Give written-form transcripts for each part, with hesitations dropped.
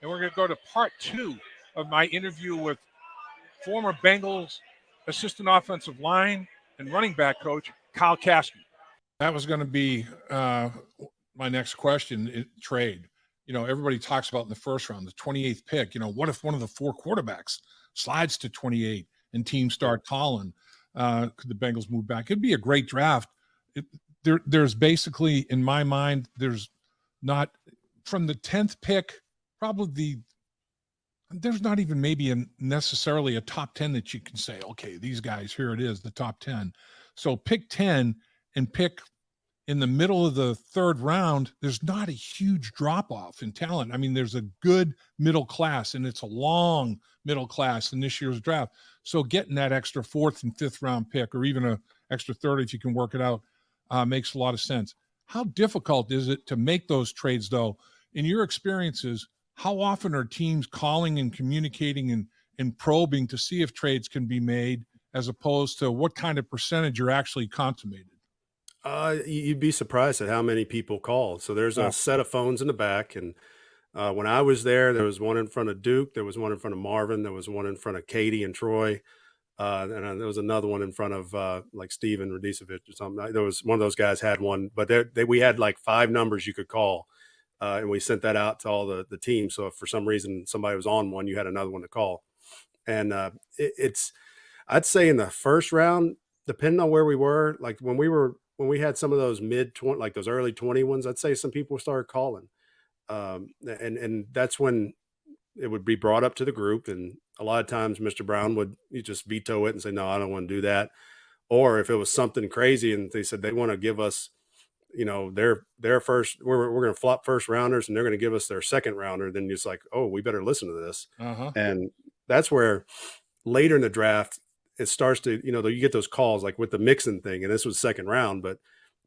and we're going to go to part two of my interview with former Bengals assistant offensive line and running back coach Kyle Caskey. That was going to be my next question, trade. Everybody talks about in the first round, the 28th pick. What if one of the four quarterbacks slides to 28 and teams start calling? Could the Bengals move back? It'd be a great draft. There's basically, in my mind, there's not from the 10th pick, there's not even maybe necessarily a top 10 that you can say, okay, these guys, here it is, the top 10. So pick 10 and pick in the middle of the third round, there's not a huge drop-off in talent. I mean, there's a good middle class, and it's a long middle class in this year's draft. So getting that extra fourth and fifth round pick, or even an extra third if you can work it out, makes a lot of sense. How difficult is it to make those trades, though? In your experiences, how often are teams calling and communicating and probing to see if trades can be made, as opposed to what kind of percentage are actually consummated? You'd be surprised at how many people call. So there's a set of phones in the back, and when I was there was one in front of Duke, there was one in front of Marvin, there was one in front of Katie and Troy, and there was another one in front of like Steven Radicevich or something. There was one of those guys had one, but we had like 5 numbers you could call, and we sent that out to all the teams. So if for some reason somebody was on one, you had another one to call. And I'd say in the first round, depending on where we were, like when we had some of those mid-20, like those early 20 ones, I'd say some people started calling. And that's when it would be brought up to the group. And a lot of times Mr. Brown would just veto it and say, no, I don't want to do that. Or if it was something crazy and they said they want to give us, their first, we're going to flop first rounders and they're going to give us their second rounder, then it's like, oh, we better listen to this. And that's where later in the draft, it starts to, you get those calls like with the Mixon thing, and this was second round, but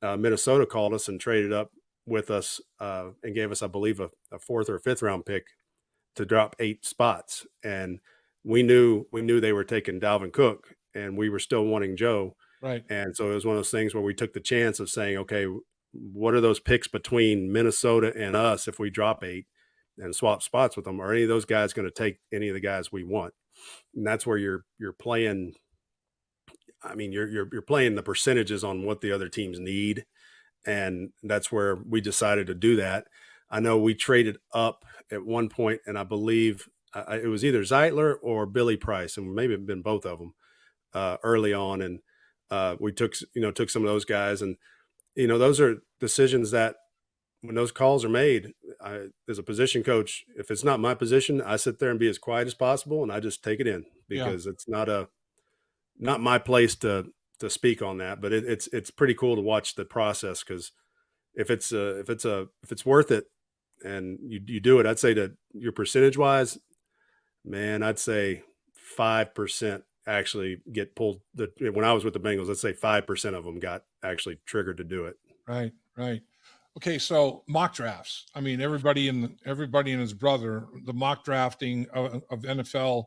Minnesota called us and traded up with us and gave us, I believe, a fourth or fifth round pick to drop 8 spots. And we knew they were taking Dalvin Cook, and we were still wanting Joe. Right. And so it was one of those things where we took the chance of saying, okay, what are those picks between Minnesota and us if we drop 8 and swap spots with them? Are any of those guys going to take any of the guys we want? And that's where you're playing. I mean, you're playing the percentages on what the other teams need, and that's where we decided to do that. I know we traded up at one point, and I believe it was either Zeitler or Billy Price, and maybe it been both of them early on. And we took some of those guys, and those are decisions that when those calls are made, as a position coach, if it's not my position, I sit there and be as quiet as possible, and I just take it in because it's not my place to speak on that. But it's pretty cool to watch the process, because if it's worth it and you do it, I'd say that your percentage wise, man, I'd say 5% actually get pulled. When I was with the Bengals, let's say 5% of them got actually triggered to do it. Right. Okay, so mock drafts. I mean, everybody and his brother, the mock drafting of NFL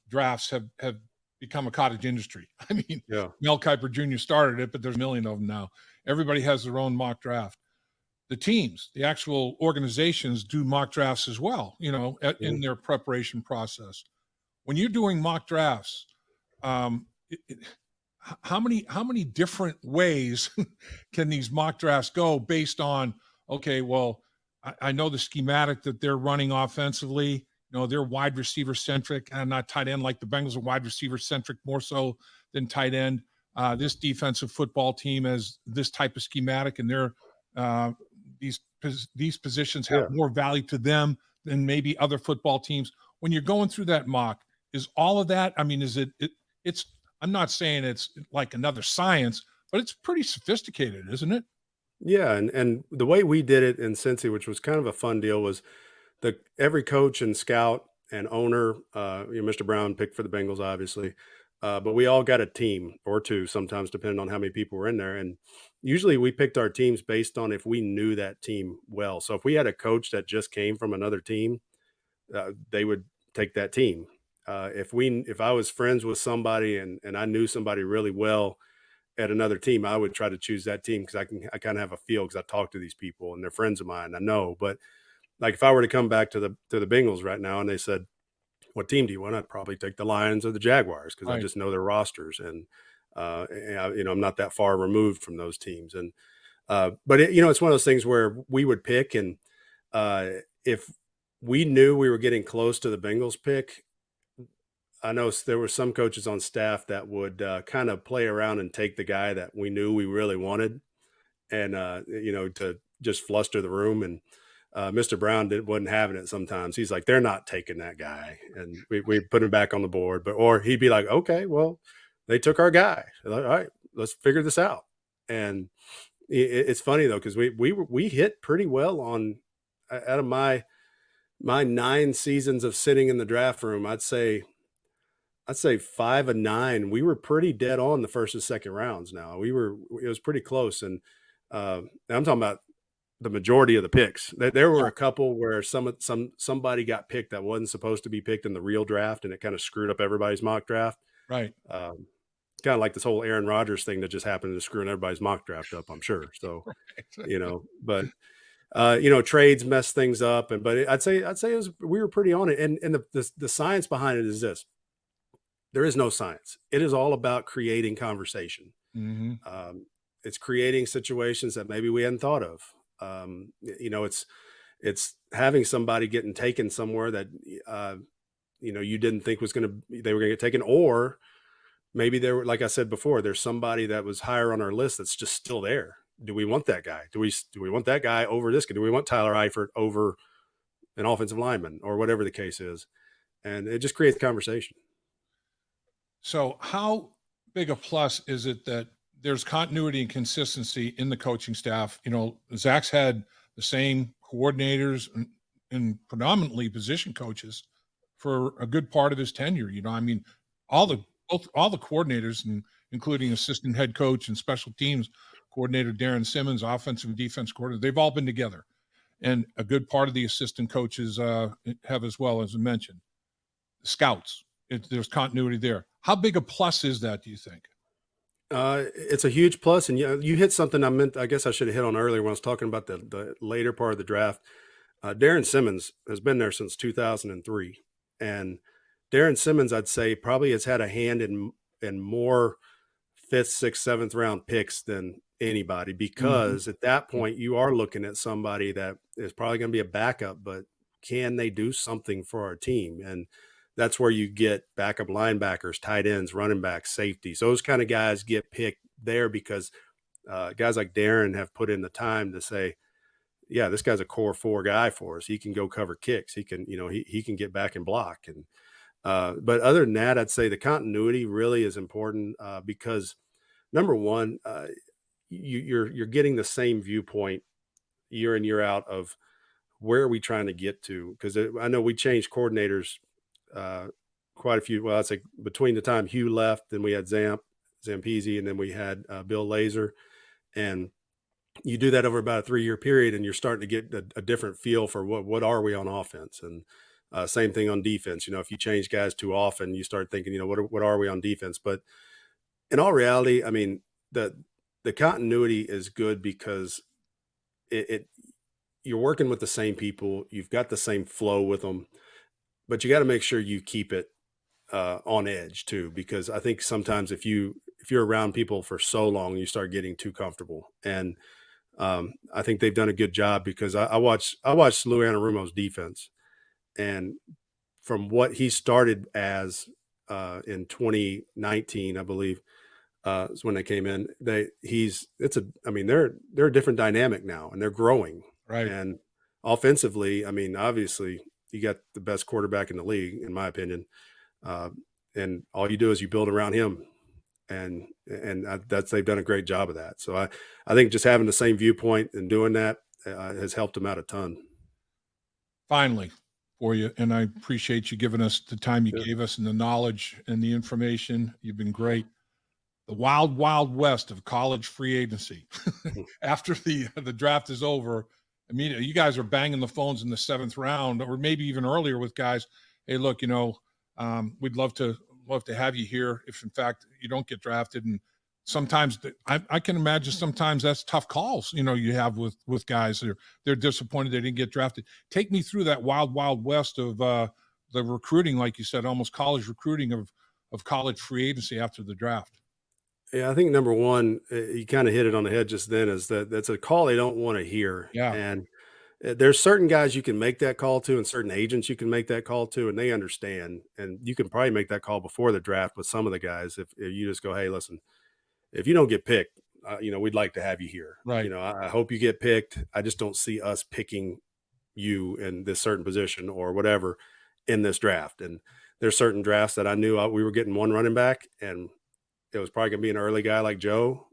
drafts have become a cottage industry. I mean, Mel Kiper Jr. started it, but there's a million of them now. Everybody has their own mock draft. The teams, the actual organizations, do mock drafts as well, in their preparation process. When you're doing mock drafts, how many different ways can these mock drafts go based on, okay, well, I know the schematic that they're running offensively, they're wide receiver centric and not tight end, like the Bengals are wide receiver centric more so than tight end. This defensive football team has this type of schematic, and they're these positions have more value to them than maybe other football teams. When you're going through that mock, is all of that, I mean, is it's I'm not saying it's like another science, but it's pretty sophisticated, isn't it? Yeah, and the way we did it in Cincy, which was kind of a fun deal, was every coach and scout and owner, Mr. Brown picked for the Bengals, obviously, but we all got a team or two, sometimes depending on how many people were in there. And usually we picked our teams based on if we knew that team well. So if we had a coach that just came from another team, they would take that team. If I was friends with somebody and I knew somebody really well at another team, I would try to choose that team because I kind of have a feel, because I talk to these people and they're friends of mine. I know, but like if I were to come back to the Bengals right now and they said, "What team do you want?" I'd probably take the Lions or the Jaguars because I Right. just know their rosters and I'm not that far removed from those teams. And but it's one of those things where we would pick, and if we knew we were getting close to the Bengals pick, I know there were some coaches on staff that would kind of play around and take the guy that we knew we really wanted, and to just fluster the room. And Mr. Brown wasn't having it. Sometimes he's like, "They're not taking that guy," and we put him back on the board. Or he'd be like, "Okay, well, they took our guy. Like, all right, let's figure this out." And it's funny though because we hit pretty well on out of my 9 seasons of sitting in the draft room. I'd say 5 and 9, we were pretty dead on the first and second rounds now. It was pretty close, and, I'm talking about the majority of the picks. There were Yeah. a couple where somebody got picked that wasn't supposed to be picked in the real draft, and it kinda screwed up everybody's mock draft. Right. Kinda like this whole Aaron Rodgers thing that just happened to screwing everybody's mock draft up, I'm sure. So, Right. but trades mess things up, I'd say we were pretty on it. And the science behind it is this: there is no science. It is all about creating conversation. Mhm. It's creating situations that maybe we hadn't thought of. It's having somebody getting taken somewhere that you didn't think they were gonna get taken, or maybe there were, like I said before, there's somebody that was higher on our list that's just still there. Do we want that guy? Do we want that guy over this guy? Do we want Tyler Eifert over an offensive lineman or whatever the case is? And it just creates conversation. So, how big a plus is it that there's continuity and consistency in the coaching staff? Zach's had the same coordinators and predominantly position coaches for a good part of his tenure. I mean, all the coordinators, and including assistant head coach and special teams coordinator Darren Simmons, offensive and defense coordinator, they've all been together, and a good part of the assistant coaches have as well, as I mentioned. Scouts, there's continuity there. How big a plus is that, do you think? It's a huge plus, and you hit something I guess I should have hit on earlier when I was talking about the later part of the draft. Darren Simmons has been there since 2003, and Darren Simmons, I'd say, probably has had a hand in more fifth, sixth, seventh round picks than anybody, Mhm. because at that point you are looking at somebody that is probably going to be a backup, but can they do something for our team? And that's where you get backup linebackers, tight ends, running backs, safeties. Those kind of guys get picked there because guys like Darren have put in the time to say, yeah, this guy's a core 4 guy for us. He can go cover kicks. He can, he can get back and block. And but other than that, I'd say the continuity really is important because number one, you're getting the same viewpoint year in year out of where are we trying to get to? Because I know we changed coordinators uh, quite a few. Well, I'd say between the time Hugh left, then we had Zampese, and then we had Bill Lazor, and you do that over about a 3-year period, and you're starting to get a different feel for what are we on offense, and same thing on defense. If you change guys too often, you start thinking, what are we on defense? But in all reality, I mean, the continuity is good because it you're working with the same people, you've got the same flow with them, but you got to make sure you keep it on edge too, because I think sometimes if you're around people for so long, you start getting too comfortable. And I think they've done a good job because I watched Lou Anarumo's defense, and from what he started as in 2019, I believe, is when they came in. I mean, they're a different dynamic now, and they're growing. Right. And offensively, I mean, obviously, you got the best quarterback in the league, in my opinion. Uh, and all you do is you build around him, and that's they've done a great job of that. So I think just having the same viewpoint and doing that has helped them out a ton. Finally, for you, and I appreciate you giving us the time you Sure. gave us and the knowledge and the information. You've been great. The wild, wild west of college free agency. After the draft is over, immediately you guys are banging the phones in the 7th round, or maybe even earlier with guys. Hey, look, we'd love to have you here if in fact you don't get drafted, and sometimes I can imagine sometimes that's tough calls, you have with guys. They're disappointed they didn't get drafted. Take me through that wild west of the recruiting, like you said, almost college recruiting of college free agency after the draft. Yeah, I think number one, you kind of hit it on the head just then, is that's a call they don't want to hear. Yeah. And there's certain guys you can make that call to and certain agents you can make that call to, and they understand. And you can probably make that call before the draft with some of the guys. If you just go, hey, listen, if you don't get picked, we'd like to have you here. Right. I hope you get picked. I just don't see us picking you in this certain position or whatever in this draft. And there's certain drafts that I knew we were getting one running back, and it was probably going to be an early guy like Joe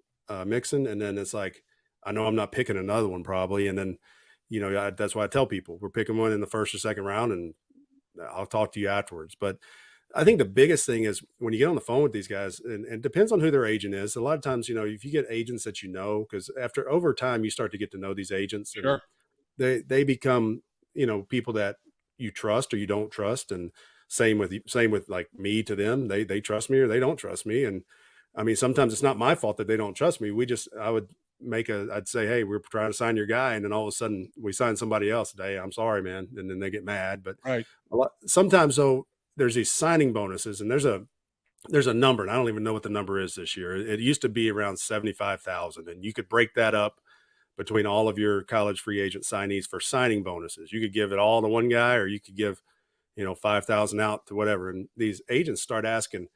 Mixon. And then it's like, I know I'm not picking another one probably. And then, that's why I tell people we're picking one in the first or second round, and I'll talk to you afterwards. But I think the biggest thing is when you get on the phone with these guys, and it depends on who their agent is. A lot of times, if you get agents that because over time you start to get to know these agents, Sure. and they become, people that you trust or you don't trust. And same with like me to them. They trust me or they don't trust me. And I mean, sometimes it's not my fault that they don't trust me. I'd say, hey, we're trying to sign your guy. And then all of a sudden we sign somebody else today. I'm sorry, man. And then they get mad. But right. Sometimes though, there's these signing bonuses, and there's a number, and I don't even know what the number is this year. It used to be around 75,000, and you could break that up between all of your college free agent signees for signing bonuses. You could give it all to one guy, or you could give, 5,000 out to whatever. And these agents start asking,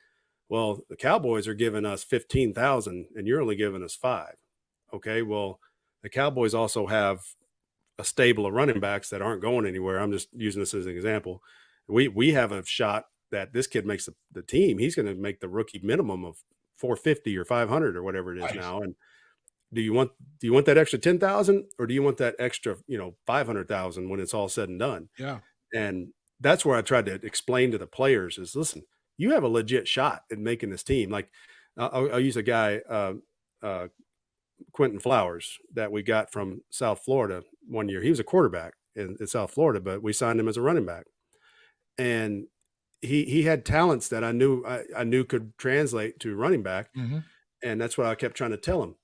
well, the Cowboys are giving us 15,000 and you're only giving us 5. Okay. Well, the Cowboys also have a stable of running backs that aren't going anywhere. I'm just using this as an example. We have a shot that this kid makes the team. He's going to make the rookie minimum of 450 or 500 or whatever it is now. And do you want that extra 10,000, or do you want that extra, 500,000 when it's all said and done? Yeah. And that's where I tried to explain to the players is, listen, you have a legit shot at making this team. Like I'll use a guy, Quentin Flowers, that we got from South Florida one year. He was a quarterback in South Florida, but we signed him as a running back. And he had talents that I knew could translate to running back. Mm-hmm. And that's what I kept trying to tell him.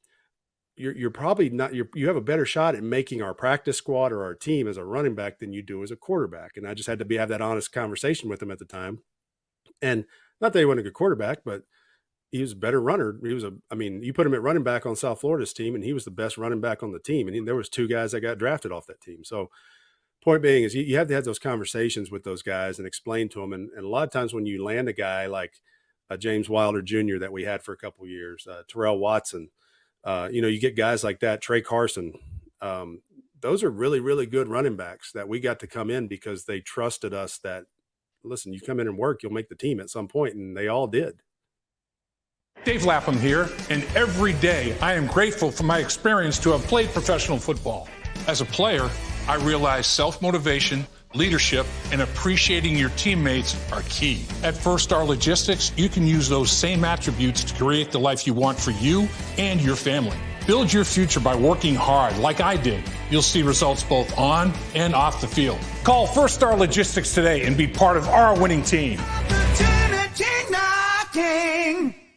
You're probably not, you have a better shot at making our practice squad or our team as a running back than you do as a quarterback. And I just had to have that honest conversation with him at the time. And not that he wasn't a good quarterback, but he was a better runner. You put him at running back on South Florida's team, and he was the best running back on the team. And there was 2 guys that got drafted off that team. So point being is you have to have those conversations with those guys and explain to them. And a lot of times when you land a guy like James Wilder Jr. that we had for a couple of years, Terrell Watson, you get guys like that, Trey Carson. Those are really, really good running backs that we got to come in because they trusted us that, listen, you come in and work, you'll make the team at some point, and they all did. Dave Lapham here, and every day I am grateful for my experience to have played professional football. As a player, I realize self-motivation, leadership, and appreciating your teammates are key. At First Star Logistics, you can use those same attributes to create the life you want for you and your family. Build your future by working hard like I did. You'll see results both on and off the field. Call First Star Logistics today and be part of our winning team. Opportunity knocking.